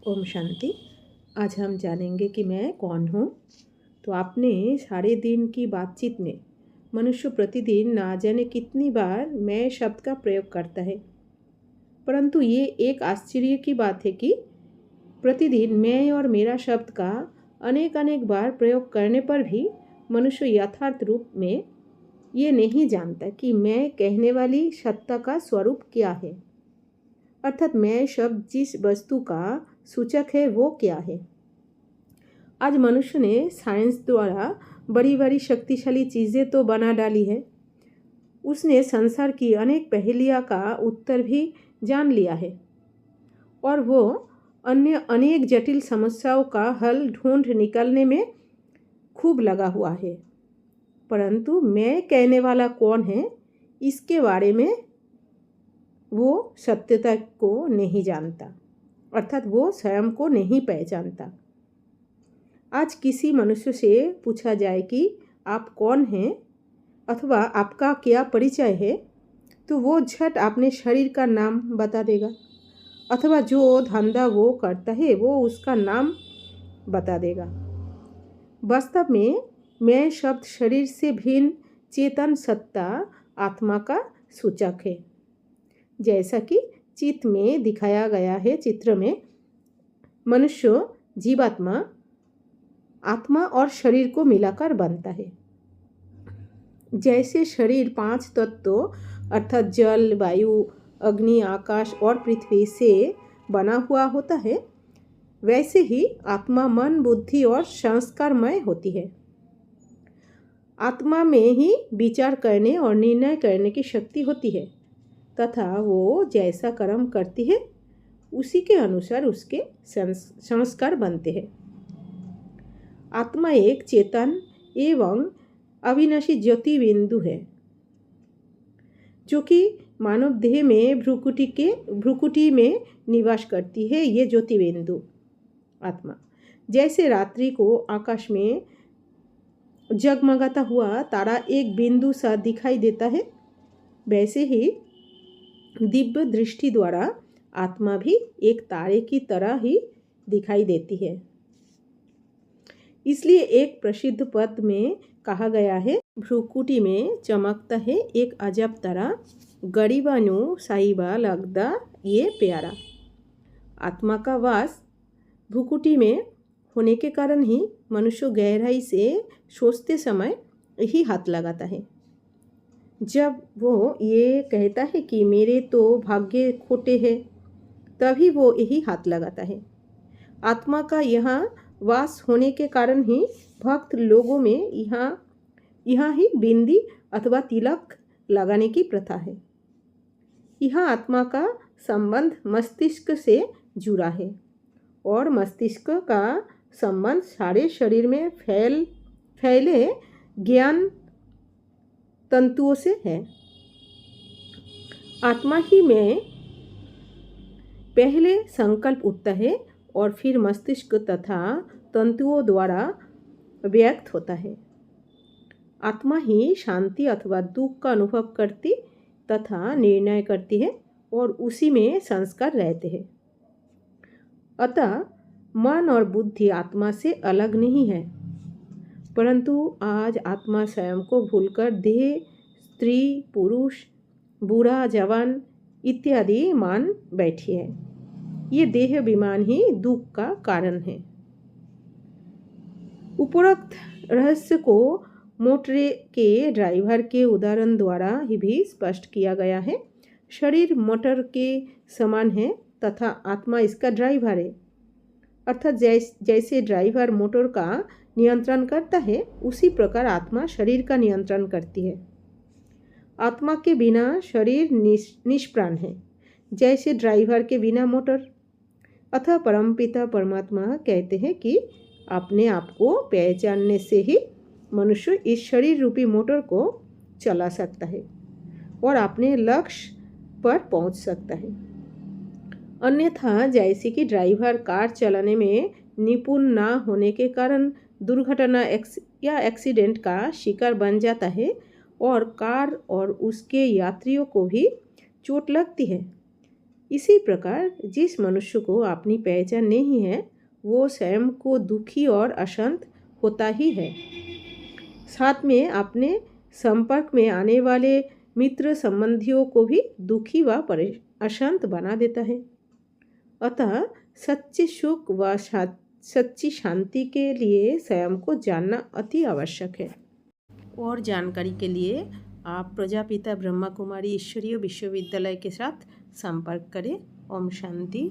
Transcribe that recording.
ओम शांति। आज हम जानेंगे कि मैं कौन हूँ। तो आपने सारे दिन की बातचीत में मनुष्य प्रतिदिन ना जाने कितनी बार मैं शब्द का प्रयोग करता है, परंतु ये एक आश्चर्य की बात है कि प्रतिदिन मैं और मेरा शब्द का अनेक अनेक बार प्रयोग करने पर भी मनुष्य यथार्थ रूप में ये नहीं जानता कि मैं कहने वाली सत्ता का स्वरूप क्या है, अर्थात मैं शब्द जिस वस्तु का सूचक है वो क्या है। आज मनुष्य ने साइंस द्वारा बड़ी बड़ी शक्तिशाली चीज़ें तो बना डाली है, उसने संसार की अनेक पहेलियाँ का उत्तर भी जान लिया है और वो अन्य अनेक जटिल समस्याओं का हल ढूंढ निकालने में खूब लगा हुआ है, परंतु मैं कहने वाला कौन है इसके बारे में वो सत्यता को नहीं जानता, अर्थात वो स्वयं को नहीं पहचानता। आज किसी मनुष्य से पूछा जाए कि आप कौन हैं अथवा आपका क्या परिचय है, तो वो झट अपने शरीर का नाम बता देगा अथवा जो धंधा वो करता है वो उसका नाम बता देगा। वास्तव में मैं शब्द शरीर से भिन्न चेतन सत्ता आत्मा का सूचक है। जैसा कि चित्र में दिखाया गया है, चित्र में मनुष्य जीवात्मा आत्मा और शरीर को मिलाकर बनता है। जैसे शरीर 5 तत्वों अर्थात जल, वायु, अग्नि, आकाश और पृथ्वी से बना हुआ होता है, वैसे ही आत्मा मन, बुद्धि और संस्कारमय होती है। आत्मा में ही विचार करने और निर्णय करने की शक्ति होती है तथा वो जैसा कर्म करती है उसी के अनुसार उसके संस्कार बनते हैं। आत्मा एक चेतन एवं अविनाशी ज्योति बिंदु है जो कि मानव देह में भ्रुकुटी में निवास करती है। ये ज्योति बिंदु आत्मा जैसे रात्रि को आकाश में जगमगाता हुआ तारा एक बिंदु सा दिखाई देता है, वैसे ही दिव्य दृष्टि द्वारा आत्मा भी एक तारे की तरह ही दिखाई देती है। इसलिए एक प्रसिद्ध पद में कहा गया है, भ्रुकुटी में चमकता है एक अजब तारा, गरीबानु साहिबा लगदा ये प्यारा। आत्मा का वास भ्रुकुटी में होने के कारण ही मनुष्य गहराई से सोचते समय यही हाथ लगाता है। जब वो ये कहता है कि मेरे तो भाग्य खोटे हैं, तभी वो यही हाथ लगाता है। आत्मा का यहाँ वास होने के कारण ही भक्त लोगों में यहाँ ही बिंदी अथवा तिलक लगाने की प्रथा है। यहाँ आत्मा का संबंध मस्तिष्क से जुड़ा है और मस्तिष्क का संबंध सारे शरीर में फैले ज्ञान तंतुओं से है। आत्मा ही में पहले संकल्प उठता है और फिर मस्तिष्क तथा तंतुओं द्वारा व्यक्त होता है। आत्मा ही शांति अथवा दुख का अनुभव करती तथा निर्णय करती है और उसी में संस्कार रहते हैं। अतः मन और बुद्धि आत्मा से अलग नहीं है, परंतु आज आत्मा स्वयं को भूलकर देह, स्त्री, पुरुष, बूढ़ा, जवान इत्यादि मान बैठी है। ये देह अभिमान ही दुख का कारण है। उपरोक्त रहस्य को मोटर के ड्राइवर के उदाहरण द्वारा ही भी स्पष्ट किया गया है। शरीर मोटर के समान है तथा आत्मा इसका ड्राइवर है, अर्थात जैसे ड्राइवर मोटर का नियंत्रण करता है उसी प्रकार आत्मा शरीर का नियंत्रण करती है। आत्मा के बिना शरीर निष्प्राण है, जैसे ड्राइवर के बिना मोटर। अतः परमपिता परमात्मा कहते हैं कि अपने आप को पहचानने से ही मनुष्य इस शरीर रूपी मोटर को चला सकता है और अपने लक्ष्य पर पहुंच सकता है। अन्यथा जैसे कि ड्राइवर कार चलाने में निपुण ना होने के कारण दुर्घटना या एक्सीडेंट का शिकार बन जाता है और कार और उसके यात्रियों को भी चोट लगती है, इसी प्रकार जिस मनुष्य को अपनी पहचान नहीं है वो स्वयं को दुखी और अशांत होता ही है। साथ में अपने संपर्क में आने वाले मित्र संबंधियों को भी दुखी व अशांत बना देता है। अतः सच्चे सुख व सच्ची शांति के लिए स्वयं को जानना अति आवश्यक है। और जानकारी के लिए आप प्रजापिता ब्रह्मा कुमारी ईश्वरीय विश्वविद्यालय के साथ संपर्क करें। ओम शांति।